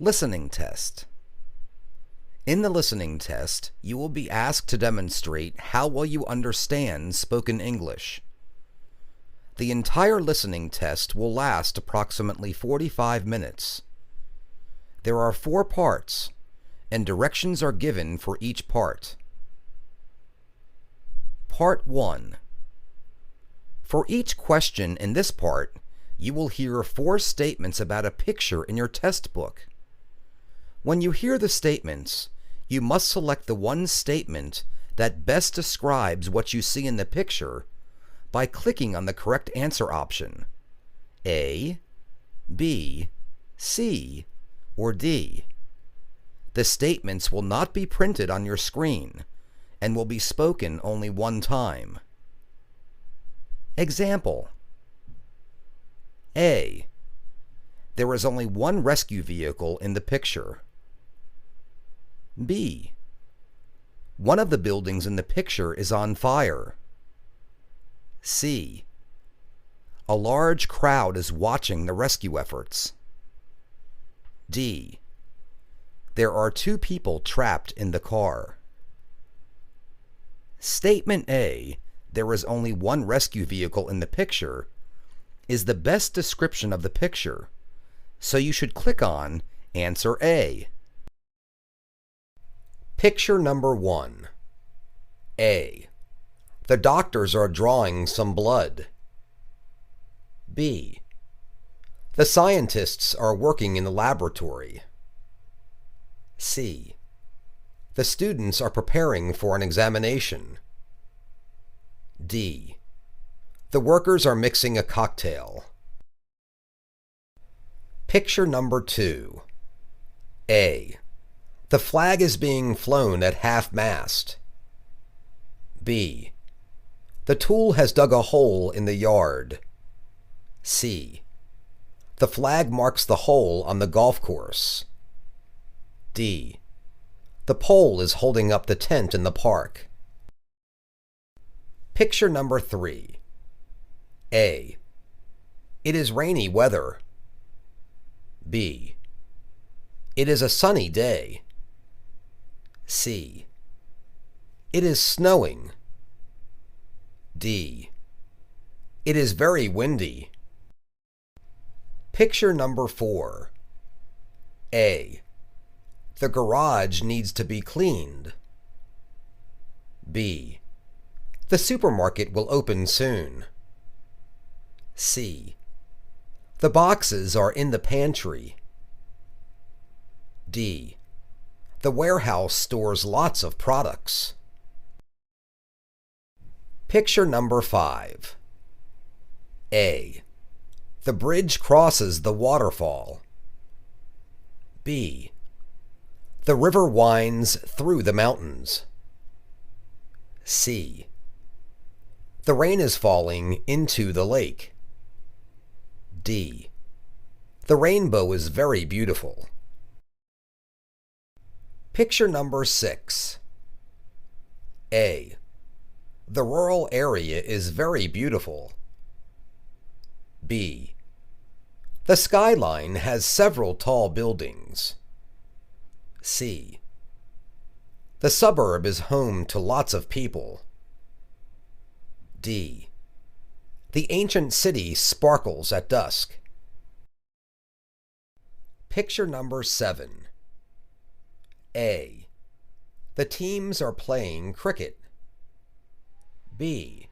Listening test. In the listening test, you will be asked to demonstrate how well you understand spoken English. The entire listening test will last approximately 45 minutes. There are 4 parts, and directions are given for each part. Part 1. For each question in this part, you will hear 4 statements about a picture in your test book. When you hear the statements, you must select the one statement that best describes what you see in the picture by clicking on the correct answer option, A, B, C, or D. The statements will not be printed on your screen and will be spoken only one time. Example: A. There is only one rescue vehicle in the picture. B. One of the buildings in the picture is on fire. C. A large crowd is watching the rescue efforts. D. There are 2 people trapped in the car. Statement A, there is only one rescue vehicle in the picture, is the best description of the picture, so you should click on Answer A. Picture number 1. A. The doctors are drawing some blood. B. The scientists are working in the laboratory. C. The students are preparing for an examination. D. The workers are mixing a cocktail. Picture number 2. A. The flag is being flown at half-mast. B. The tool has dug a hole in the yard. C. The flag marks the hole on the golf course. D. The pole is holding up the tent in the park. Picture number 3. A. It is rainy weather. B. It is a sunny day. C. It is snowing. D. It is very windy. Picture number 4. A. The garage needs to be cleaned. B. The supermarket will open soon. C. The boxes are in the pantry. D. The warehouse stores lots of products. Picture number 5. A. The bridge crosses the waterfall. B. The river winds through the mountains. C. The rain is falling into the lake. D. The rainbow is very beautiful. Picture number 6. A. The rural area is very beautiful. B. The skyline has several tall buildings. C. The suburb is home to lots of people. D. The ancient city sparkles at dusk. Picture number 7. A. The teams are playing cricket. B.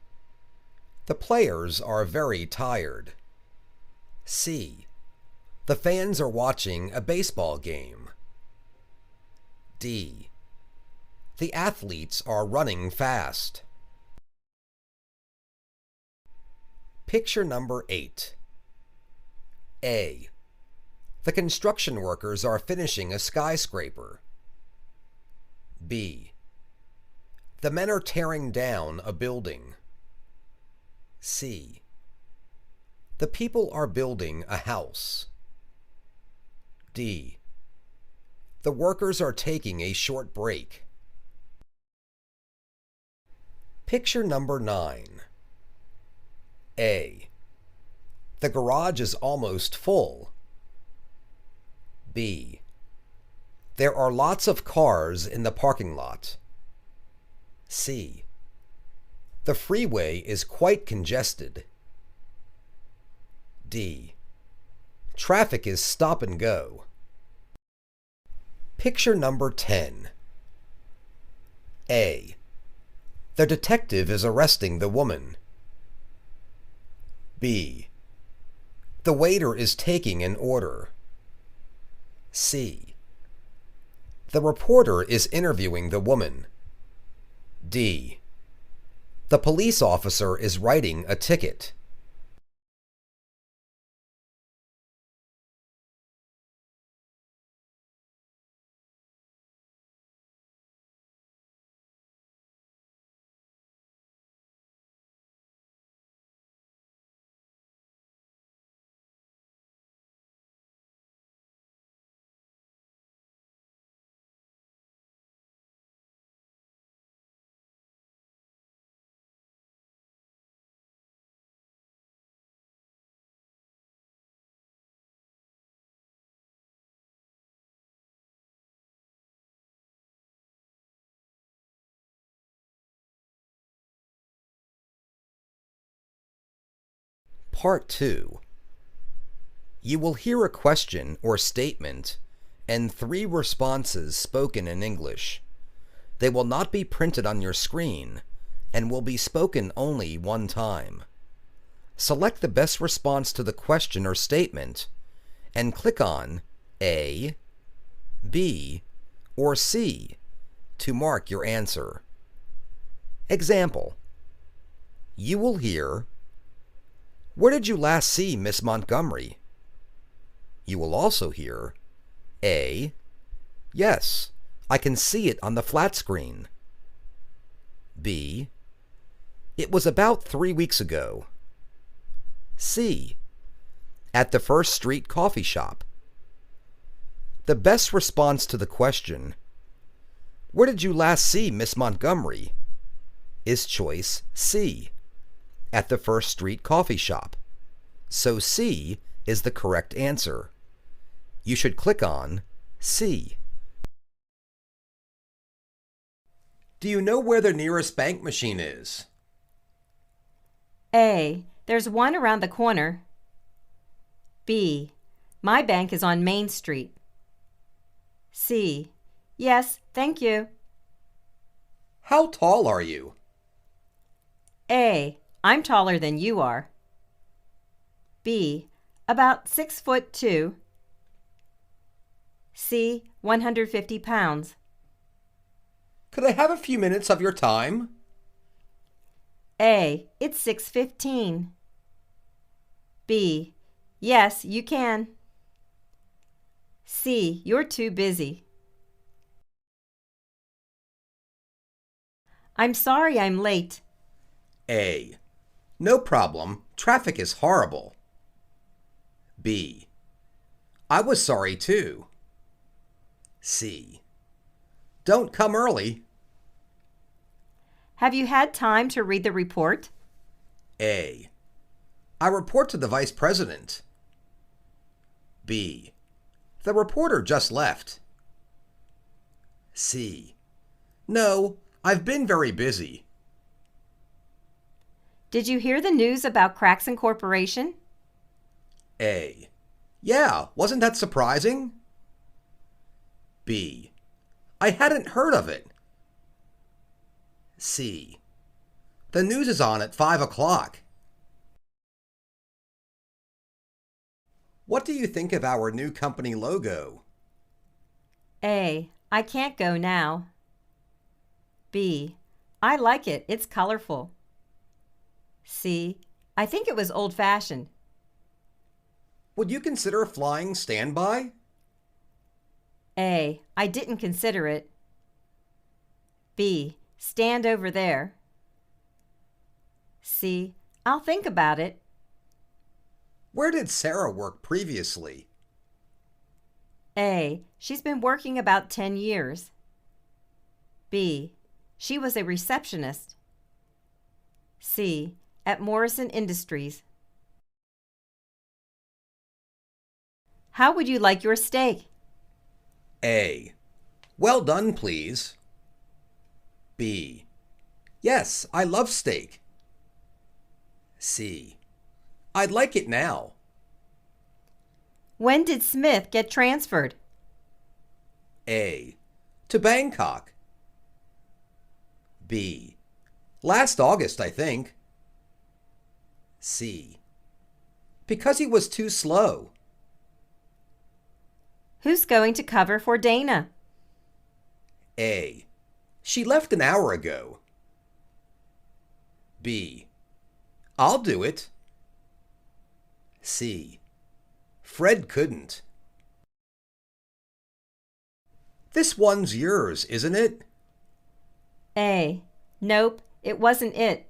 The players are very tired. C. The fans are watching a baseball game. D. The athletes are running fast. Picture number 8. A. The construction workers are finishing a skyscraper. B. The men are tearing down a building. C. The people are building a house. D. The workers are taking a short break. Picture number 9. A. The garage is almost full. B. There are lots of cars in the parking lot. C. The freeway is quite congested. D. Traffic is stop and go. Picture number 10. A. The detective is arresting the woman. B. The waiter is taking an order. C. The reporter is interviewing the woman. D. The police officer is writing a ticket. Part 2. You will hear a question or statement and 3 responses spoken in English. They will not be printed on your screen and will be spoken only one time. Select the best response to the question or statement and click on A, B, or C to mark your answer. Example. You will hear, "Where did you last see Miss Montgomery?" You will also hear A. Yes, I can see it on the flat screen. B. It was about 3 weeks ago. C. At the First Street coffee shop. The best response to the question, "Where did you last see Miss Montgomery?" is choice C. At the First Street coffee shop. So C is the correct answer. You should click on C. Do you know where the nearest bank machine is? A. There's one around the corner. B. My bank is on Main Street. C. Yes, thank you. How tall are you? A. I'm taller than you are. B. About 6'2". C. 150 pounds. Could I have a few minutes of your time? A. It's 6:15. B. Yes, you can. C. You're too busy. I'm sorry I'm late. A. No problem. Traffic is horrible. B. I was sorry too. C. Don't come early. Have you had time to read the report? A. I report to the Vice President. B. The reporter just left. C. No, I've been very busy. Did you hear the news about Cracks Corporation? A. Yeah, wasn't that surprising? B. I hadn't heard of it. C. The news is on at 5 o'clock. What do you think of our new company logo? A. I can't go now. B. I like it. It's colorful. C. I think it was old-fashioned. Would you consider flying standby? A. I didn't consider it. B. Stand over there. C. I'll think about it. Where did Sarah work previously? A. She's been working about 10 years. B. She was a receptionist. C. At Morrison Industries. How would you like your steak? A. Well done, please. B. Yes, I love steak. C. I'd like it now. When did Smith get transferred? A. To Bangkok. B. Last August, I think. C. Because he was too slow. Who's going to cover for Dana? A. She left an hour ago. B. I'll do it. C. Fred couldn't. This one's yours, isn't it? A. Nope, it wasn't it.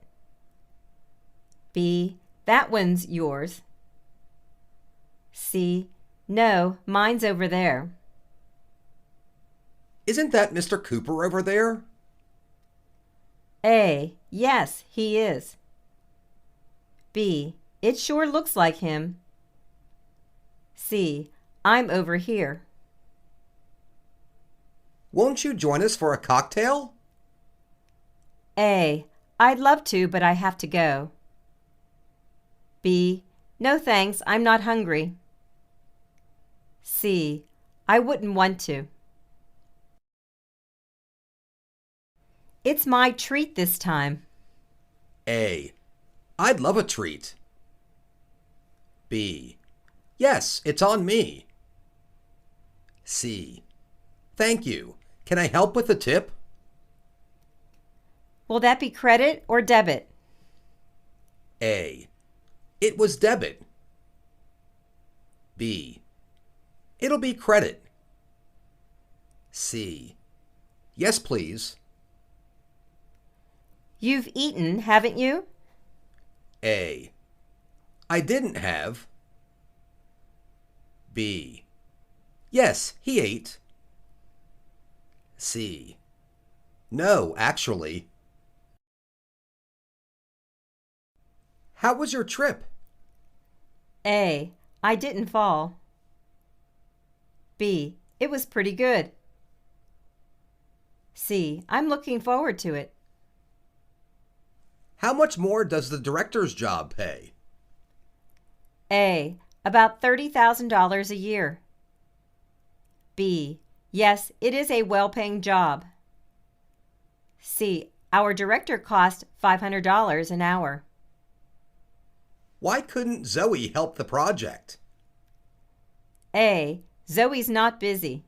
B. That one's yours. C. No, mine's over there. Isn't that Mr. Cooper over there? A. Yes, he is. B. It sure looks like him. C. I'm over here. Won't you join us for a cocktail? A. I'd love to, but I have to go. B. No thanks, I'm not hungry. C. I wouldn't want to. It's my treat this time. A. I'd love a treat. B. Yes, it's on me. C. Thank you. Can I help with the tip? Will that be credit or debit? A. It was debit. B. It'll be credit. C. Yes, please. You've eaten, haven't you? A. I didn't have. B. Yes, he ate. C. No, actually. How was your trip? A. I didn't fall. B. It was pretty good. C. I'm looking forward to it. How much more does the director's job pay? A. About $30,000 a year. B. Yes, it is a well-paying job. C. Our director cost $500 an hour. Why couldn't Zoe help the project? A. Zoe's not busy.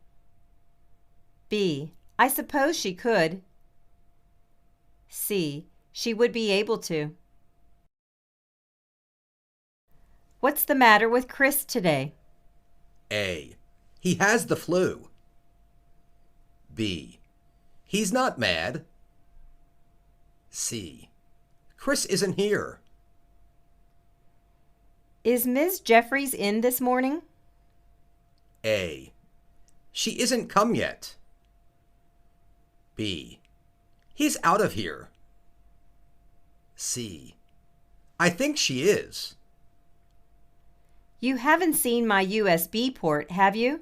B. I suppose she could. C. She would be able to. What's the matter with Chris today? A. He has the flu. B. He's not mad. C. Chris isn't here. Is Ms. Jeffries in this morning? A. She isn't come yet. B. He's out of here. C. I think she is. You haven't seen my USB port, have you?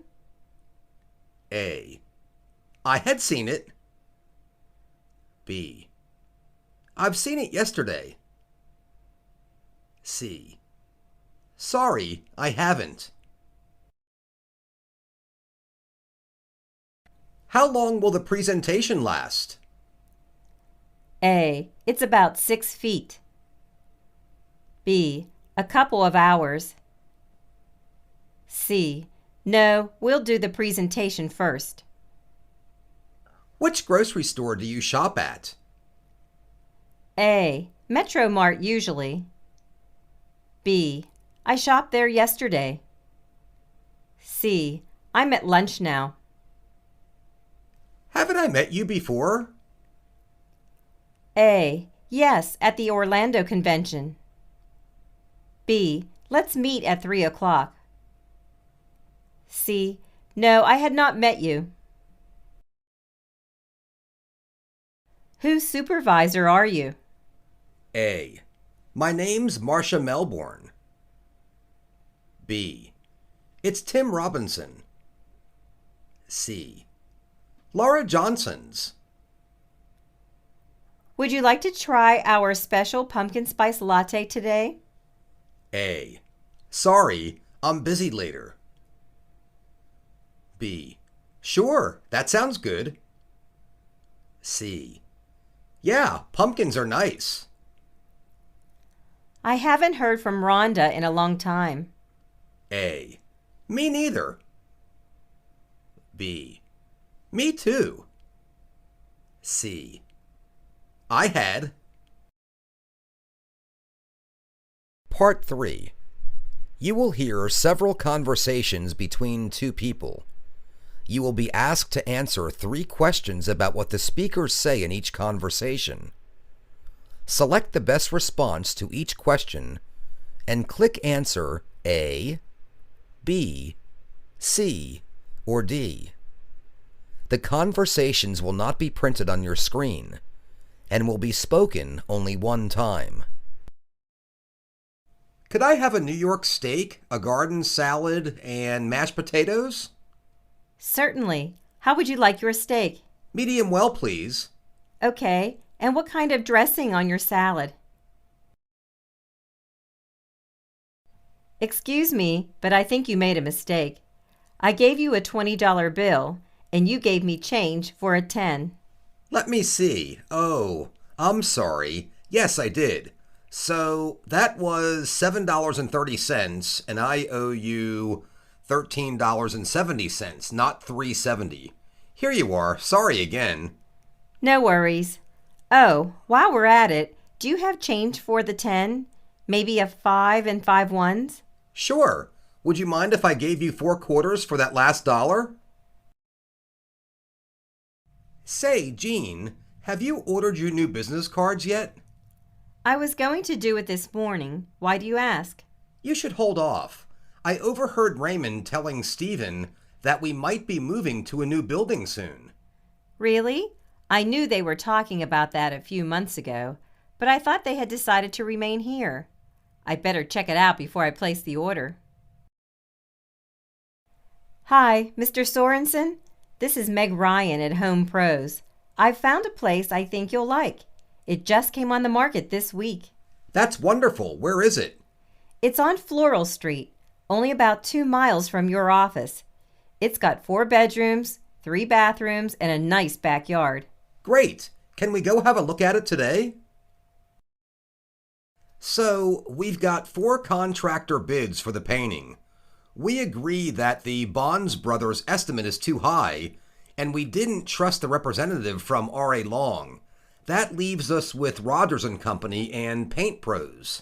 A. I had seen it. B. I've seen it yesterday. C. Sorry, I haven't. How long will the presentation last? A. It's about 6 feet. B. A couple of hours. C. No, we'll do the presentation first. Which grocery store do you shop at? A. Metro Mart usually. B. I shopped there yesterday. C. I'm at lunch now. Haven't I met you before? A. Yes, at the Orlando convention. B. Let's meet at 3 o'clock. C. No, I had not met you. Whose supervisor are you? A. My name's Marcia Melbourne. B. It's Tim Robinson. C. Laura Johnson's. Would you like to try our special pumpkin spice latte today? A. Sorry, I'm busy later. B. Sure, that sounds good. C. Yeah, pumpkins are nice. I haven't heard from Rhonda in a long time. A. Me neither. B. Me too. C. I had. Part 3. You will hear several conversations between two people. You will be asked to answer 3 questions about what the speakers say in each conversation. Select the best response to each question and click answer A, B, C, or D. The conversations will not be printed on your screen and will be spoken only one time. Could I have a New York steak, a garden salad, and mashed potatoes? Certainly. How would you like your steak? Medium well, please. Okay. And what kind of dressing on your salad? Excuse me, but I think you made a mistake. I gave you a $20 bill, and you gave me change for a 10. Let me see. Oh, I'm sorry. Yes, I did. So that was $7.30, and I owe you $13.70, not $3.70. Here you are. Sorry again. No worries. Oh, while we're at it, do you have change for the 10? Maybe a 5 and 5 ones? Sure. Would you mind if I gave you 4 quarters for that last dollar? Say, Jean, have you ordered your new business cards yet? I was going to do it this morning. Why do you ask? You should hold off. I overheard Raymond telling Stephen that we might be moving to a new building soon. Really? I knew they were talking about that a few months ago, but I thought they had decided to remain here. I'd better check it out before I place the order. Hi, Mr. Sorensen. This is Meg Ryan at Home Pros. I've found a place I think you'll like. It just came on the market this week. That's wonderful. Where is it? It's on Floral Street, only about 2 miles from your office. It's got 4 bedrooms, 3 bathrooms, and a nice backyard. Great. Can we go have a look at it today? So, we've got 4 contractor bids for the painting. We agree that the Bonds brothers' estimate is too high, and we didn't trust the representative from R.A. Long. That leaves us with Rogers & Company and Paint Pros.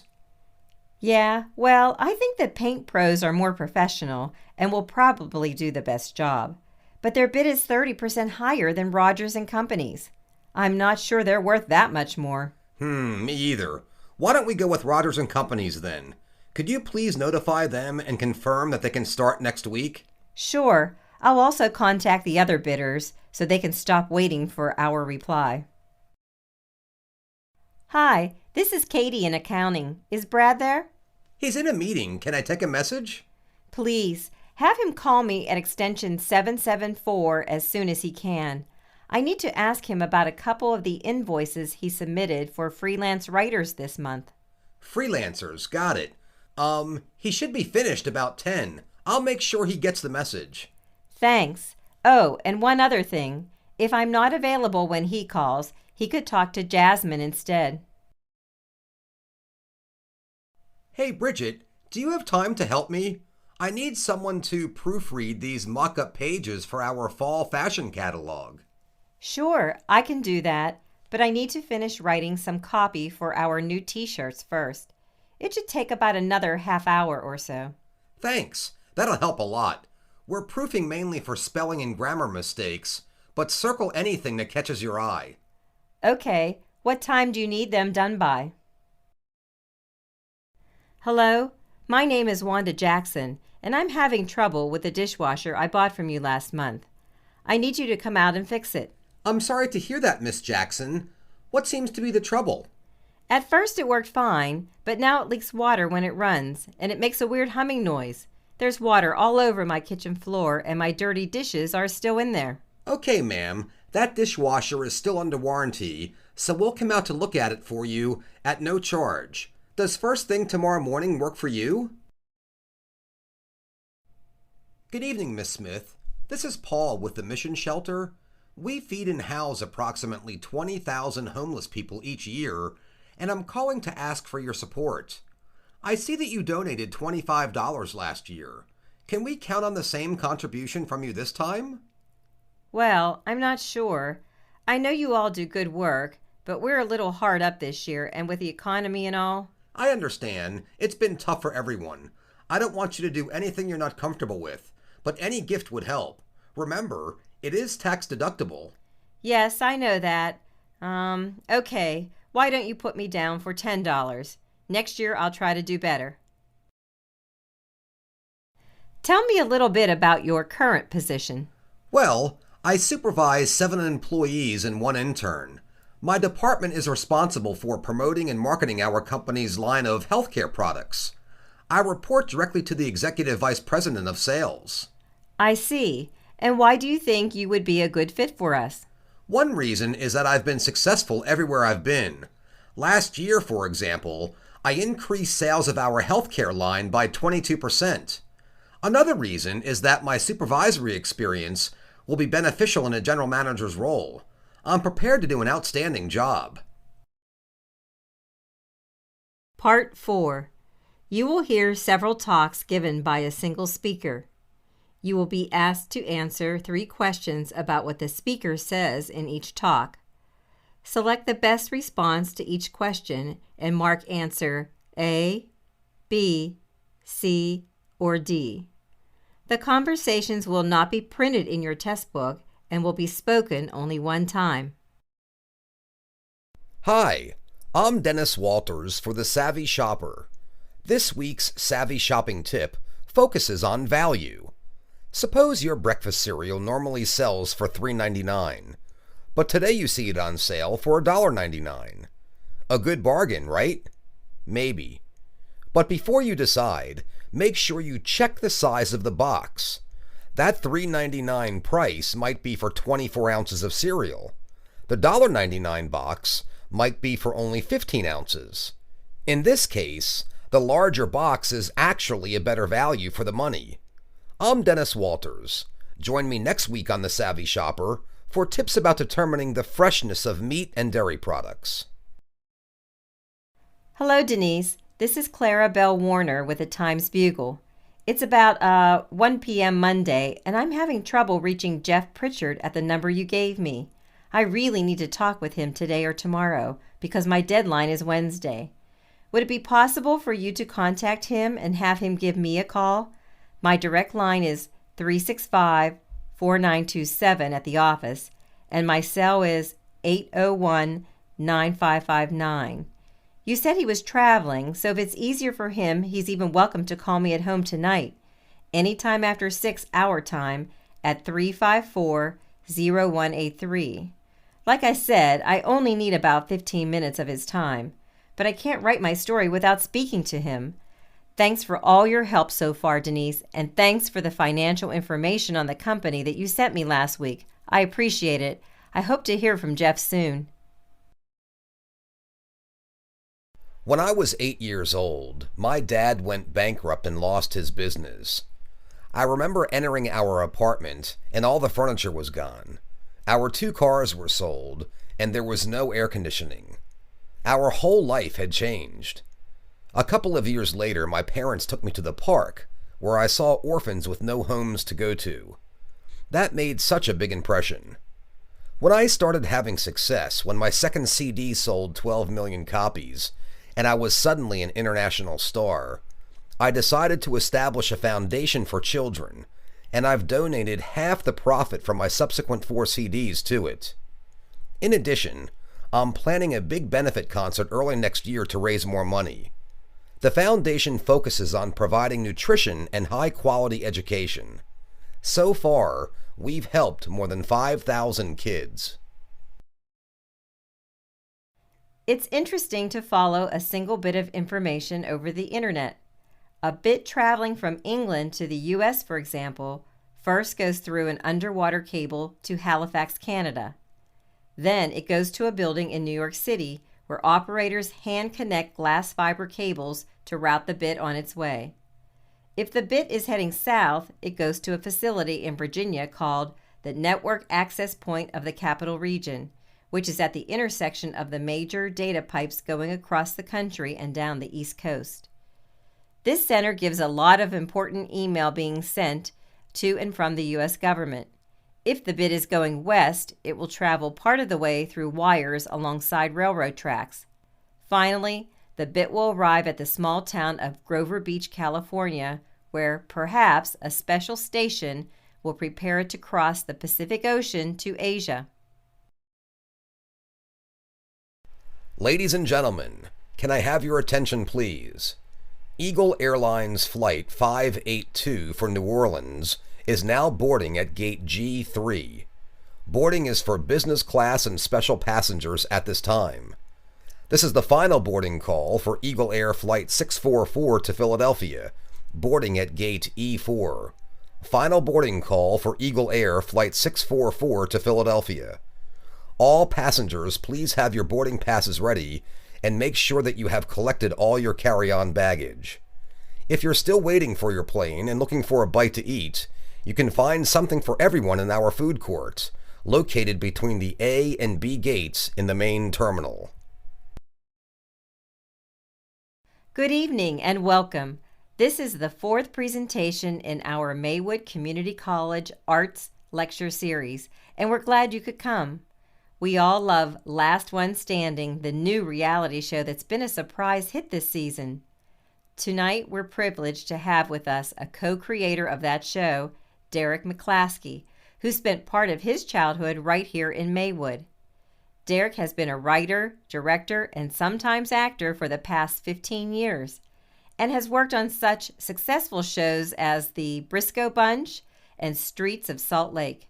Yeah, well, I think that Paint Pros are more professional and will probably do the best job. But their bid is 30% higher than Rogers & Company's. I'm not sure they're worth that much more. Me either. Why don't we go with Rogers & Company's then? Could you please notify them and confirm that they can start next week? Sure. I'll also contact the other bidders so they can stop waiting for our reply. Hi, this is Katie in accounting. Is Brad there? He's in a meeting. Can I take a message? Please, have him call me at extension 774 as soon as he can. I need to ask him about a couple of the invoices he submitted for freelance writers this month. Freelancers, got it. He should be finished about 10. I'll make sure he gets the message. Thanks. Oh, and one other thing. If I'm not available when he calls, he could talk to Jasmine instead. Hey, Bridget, do you have time to help me? I need someone to proofread these mock-up pages for our fall fashion catalog. Sure, I can do that, but I need to finish writing some copy for our new t-shirts first. It should take about another half hour or so. Thanks. That'll help a lot. We're proofing mainly for spelling and grammar mistakes, but circle anything that catches your eye. Okay, what time do you need them done by? Hello, my name is Wanda Jackson, and I'm having trouble with the dishwasher I bought from you last month. I need you to come out and fix it. I'm sorry to hear that, Miss Jackson. What seems to be the trouble? At first it worked fine, but now it leaks water when it runs, and it makes a weird humming noise. There's water all over my kitchen floor, and my dirty dishes are still in there. Okay, ma'am, that dishwasher is still under warranty, so we'll come out to look at it for you at no charge. Does first thing tomorrow morning work for you? Good evening, Miss Smith. This is Paul with the Mission Shelter. We feed and house approximately 20,000 homeless people each year, and I'm calling to ask for your support. I see that you donated $25 last year. Can we count on the same contribution from you this time? Well, I'm not sure. I know you all do good work, but we're a little hard up this year, and with the economy and all. I understand. It's been tough for everyone. I don't want you to do anything you're not comfortable with, but any gift would help. Remember, it is tax deductible. Yes, I know that. Okay. Why don't you put me down for $10? Next year I'll try to do better. Tell me a little bit about your current position. Well, I supervise 7 employees and 1 intern. My department is responsible for promoting and marketing our company's line of healthcare products. I report directly to the Executive Vice President of Sales. I see. And why do you think you would be a good fit for us? One reason is that I've been successful everywhere I've been. Last year, for example, I increased sales of our healthcare line by 22%. Another reason is that my supervisory experience will be beneficial in a general manager's role. I'm prepared to do an outstanding job. Part 4. You will hear several talks given by a single speaker. You will be asked to answer 3 questions about what the speaker says in each talk. Select the best response to each question and mark answer A, B, C, or D. The conversations will not be printed in your test book and will be spoken only one time. Hi, I'm Dennis Walters for The Savvy Shopper. This week's Savvy Shopping tip focuses on value. Suppose your breakfast cereal normally sells for $3.99, but today you see it on sale for $1.99. A good bargain, right? Maybe. But before you decide, make sure you check the size of the box. That $3.99 price might be for 24 ounces of cereal. The $1.99 box might be for only 15 ounces. In this case, the larger box is actually a better value for the money. I'm Dennis Walters. Join me next week on The Savvy Shopper for tips about determining the freshness of meat and dairy products. Hello, Denise. This is Clara Bell Warner with the Times-Bugle. It's about 1 p.m. Monday, and I'm having trouble reaching Jeff Pritchard at the number you gave me. I really need to talk with him today or tomorrow because my deadline is Wednesday. Would it be possible for you to contact him and have him give me a call? My direct line is 365-4927 at the office, and my cell is 801-9559. You said he was traveling, so if it's easier for him, he's even welcome to call me at home tonight, anytime after 6 our time at 354-0183. Like I said, I only need about 15 minutes of his time, but I can't write my story without speaking to him. Thanks for all your help so far, Denise, and thanks for the financial information on the company that you sent me last week. I appreciate it. I hope to hear from Jeff soon. When I was 8 years old, my dad went bankrupt and lost his business. I remember entering our apartment and all the furniture was gone. Our 2 cars were sold and there was no air conditioning. Our whole life had changed. A couple of years later, my parents took me to the park, where I saw orphans with no homes to go to. That made such a big impression. When I started having success, when my second CD sold 12 million copies, and I was suddenly an international star, I decided to establish a foundation for children, and I've donated half the profit from my subsequent 4 CDs to it. In addition, I'm planning a big benefit concert early next year to raise more money. The foundation focuses on providing nutrition and high-quality education. So far, we've helped more than 5,000 kids. It's interesting to follow a single bit of information over the internet. A bit traveling from England to the U.S., for example, first goes through an underwater cable to Halifax, Canada. Then it goes to a building in New York City where operators hand connect glass fiber cables to route the bit on its way. If the bit is heading south, it goes to a facility in Virginia called the Network Access Point of the Capital Region, which is at the intersection of the major data pipes going across the country and down the East Coast. This center gives a lot of important email being sent to and from the U.S. government. If the bit is going west, it will travel part of the way through wires alongside railroad tracks. Finally, the bit will arrive at the small town of Grover Beach, California, where perhaps a special station will prepare it to cross the Pacific Ocean to Asia. Ladies and gentlemen, can I have your attention, please? Eagle Airlines Flight 582 for New Orleans is now boarding at Gate G3. Boarding is for business class and special passengers at this time. This is the final boarding call for Eagle Air Flight 644 to Philadelphia, boarding at Gate E4. Final boarding call for Eagle Air Flight 644 to Philadelphia. All passengers, please have your boarding passes ready and make sure that you have collected all your carry-on baggage. If you're still waiting for your plane and looking for a bite to eat, you can find something for everyone in our food court, located between the A and B gates in the main terminal. Good evening and welcome. This is the fourth presentation in our Maywood Community College Arts Lecture Series, and we're glad you could come. We all love Last One Standing, the new reality show that's been a surprise hit this season. Tonight, we're privileged to have with us a co-creator of that show, Derek McClaskey, who spent part of his childhood right here in Maywood. Derek has been a writer, director, and sometimes actor for the past 15 years, and has worked on such successful shows as The Briscoe Bunch and Streets of Salt Lake.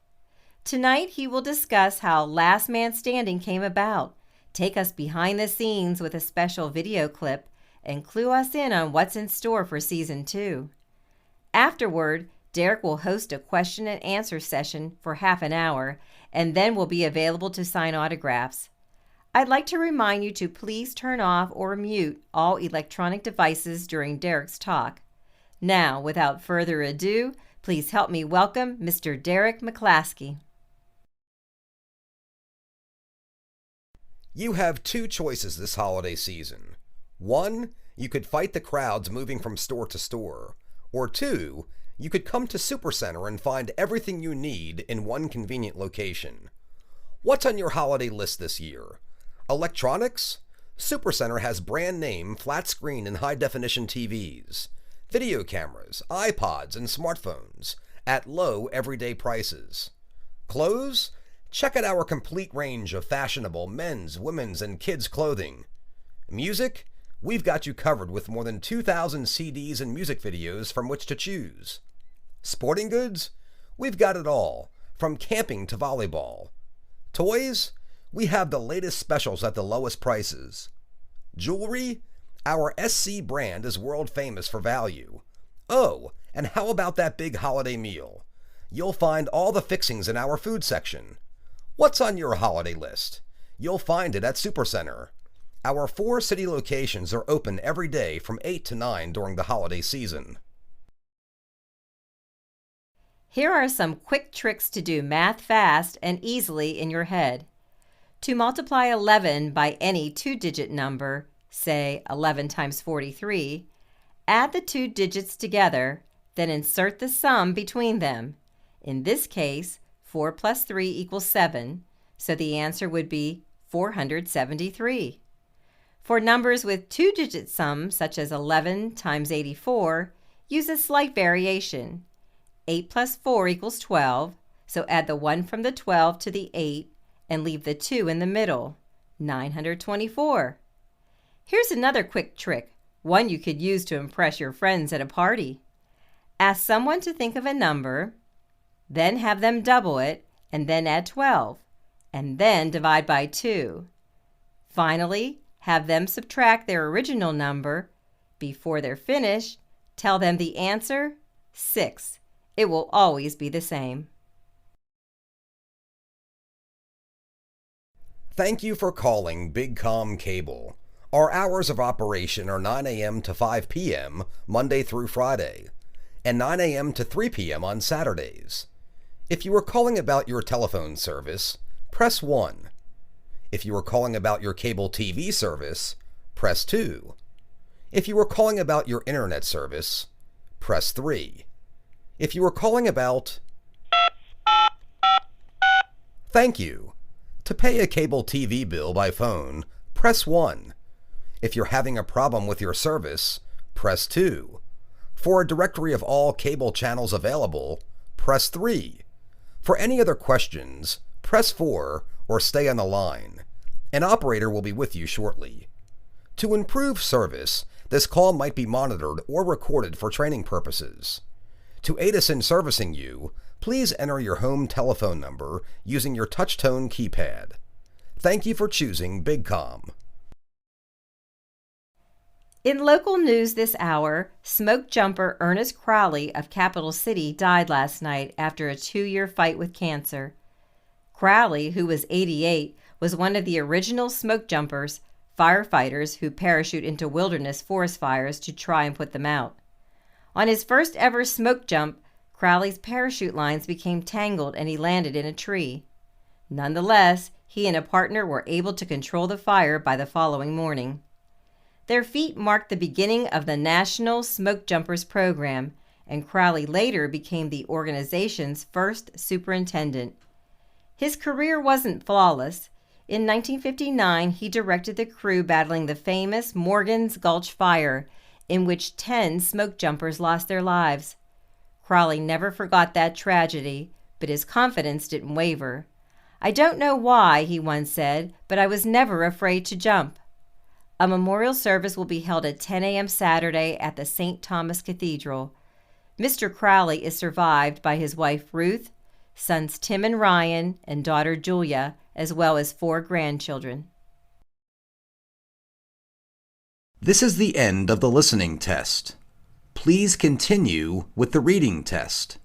Tonight, he will discuss how Last Man Standing came about, take us behind the scenes with a special video clip, and clue us in on what's in store for Season 2. Afterward, Derek will host a question and answer session for half an hour, and then will be available to sign autographs. I'd like to remind you to please turn off or mute all electronic devices during Derek's talk. Now, without further ado, please help me welcome Mr. Derek McClaskey. You have two choices this holiday season. One, you could fight the crowds moving from store to store. Or two, you could come to Supercenter and find everything you need in one convenient location. What's on your holiday list this year? Electronics? Supercenter has brand name flat screen and high definition TVs, video cameras, iPods, and smartphones at low everyday prices. Clothes? Check out our complete range of fashionable men's, women's, and kids' clothing. Music? We've got you covered with more than 2,000 CDs and music videos from which to choose. Sporting goods? We've got it all, from camping to volleyball. Toys? We have the latest specials at the lowest prices. Jewelry? Our SC brand is world famous for value. Oh, and how about that big holiday meal? You'll find all the fixings in our food section. What's on your holiday list? You'll find it at Supercenter. Our 4 city locations are open every day from 8 to 9 during the holiday season. Here are some quick tricks to do math fast and easily in your head. To multiply 11 by any 2-digit number, say 11 times 43, add the 2 digits together, then insert the sum between them. In this case, 4 plus 3 equals 7, so the answer would be 473. For numbers with 2-digit sums, such as 11 times 84, use a slight variation. 8 plus 4 equals 12, so add the 1 from the 12 to the 8 and leave the 2 in the middle, 924. Here's another quick trick, one you could use to impress your friends at a party. Ask someone to think of a number, then have them double it, and then add 12, and then divide by 2. Finally, have them subtract their original number. Before they're finished, tell them the answer, 6. It will always be the same. Thank you for calling BigCom Cable. Our hours of operation are 9 a.m. to 5 p.m. Monday through Friday, and 9 a.m. to 3 p.m. on Saturdays. If you are calling about your telephone service, press 1. If you are calling about your cable TV service, press 2. If you are calling about your internet service, press 3. If you are calling about... Thank you. To pay a cable TV bill by phone, press 1. If you're having a problem with your service, press 2. For a directory of all cable channels available, press 3. For any other questions, press 4 or stay on the line. An operator will be with you shortly. To improve service, this call might be monitored or recorded for training purposes. To aid us in servicing you, please enter your home telephone number using your touch-tone keypad. Thank you for choosing BigCom. In local news this hour, smoke jumper Ernest Crowley of Capital City died last night after a 2-year fight with cancer. Crowley, who was 88, was one of the original smoke jumpers, firefighters who parachute into wilderness forest fires to try and put them out. On his first ever smoke jump, Crowley's parachute lines became tangled and he landed in a tree. Nonetheless, he and a partner were able to control the fire by the following morning. Their feat marked the beginning of the National Smoke Jumpers program, and Crowley later became the organization's first superintendent. His career wasn't flawless. In 1959, he directed the crew battling the famous Morgan's Gulch fire, in which 10 smoke jumpers lost their lives. Crowley never forgot that tragedy, but his confidence didn't waver. "I don't know why," he once said, "but I was never afraid to jump." A memorial service will be held at 10 a.m. Saturday at the St. Thomas Cathedral. Mr. Crowley is survived by his wife Ruth, sons Tim and Ryan, and daughter Julia, as well as 4 grandchildren. This is the end of the listening test. Please continue with the reading test.